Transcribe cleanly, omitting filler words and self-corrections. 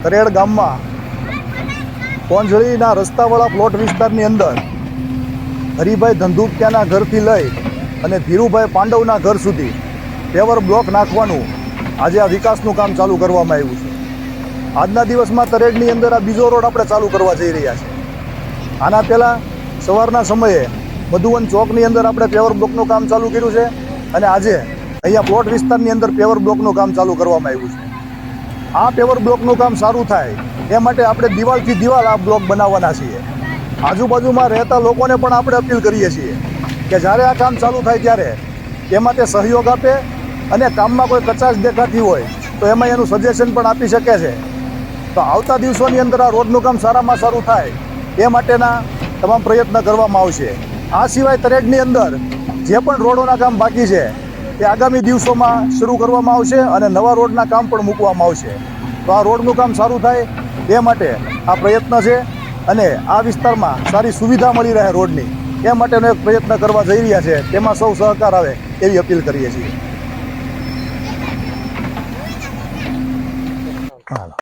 તરેડ ગામમાં કોંજળીના રસ્તાવાળા પ્લોટ વિસ્તારની અંદર હરિભાઈ ધંધુકિયાના ઘરથી લઈ અને ધીરુભાઈ પાંડવના ઘર સુધી પેવર બ્લોક નાખવાનું આજે આ વિકાસનું કામ ચાલુ કરવામાં આવ્યું છે. આજના દિવસમાં તરેડની અંદર આ બીજો રોડ આપણે ચાલુ કરવા જઈ રહ્યા છીએ. આના પહેલાં સવારના સમયે મધુવન ચોકની અંદર આપણે પેવર બ્લોકનું કામ ચાલુ કર્યું છે અને આજે અહીંયા પ્લોટ વિસ્તારની અંદર પેવર બ્લોકનું કામ ચાલુ કરવામાં આવ્યું છે. આ પેવર બ્લોકનું કામ સારું થાય એ માટે આપણે દિવાલથી દિવાલ આ બ્લોક બનાવવાના છીએ. આજુબાજુમાં રહેતા લોકોને પણ આપણે અપીલ કરીએ છીએ કે જ્યારે આ કામ ચાલુ થાય ત્યારે એમાં તે સહયોગ આપે અને કામમાં કોઈ કચાશ દેખાતી હોય તો એમાં એનું સજેશન પણ આપી શકે છે. તો આવતા દિવસોની અંદર આ રોડનું કામ સારામાં સારું થાય એ માટેના તમામ પ્રયત્ન કરવામાં આવશે. આ સિવાય તરેડની અંદર જે પણ રોડોના કામ બાકી છે એ આગામી દિવસોમાં શરૂ કરવામાં આવશે અને નવા રોડના કામ પણ મૂકવામાં આવશે. તો આ રોડનું કામ સારું થાય એ માટે આ પ્રયત્ન છે અને આ વિસ્તારમાં સારી સુવિધા મળી રહે રોડની એ માટેનો એક પ્રયત્ન કરવા જઈ રહ્યા છે. તેમાં સૌ સહકાર આવે એવી અપીલ કરીએ છીએ.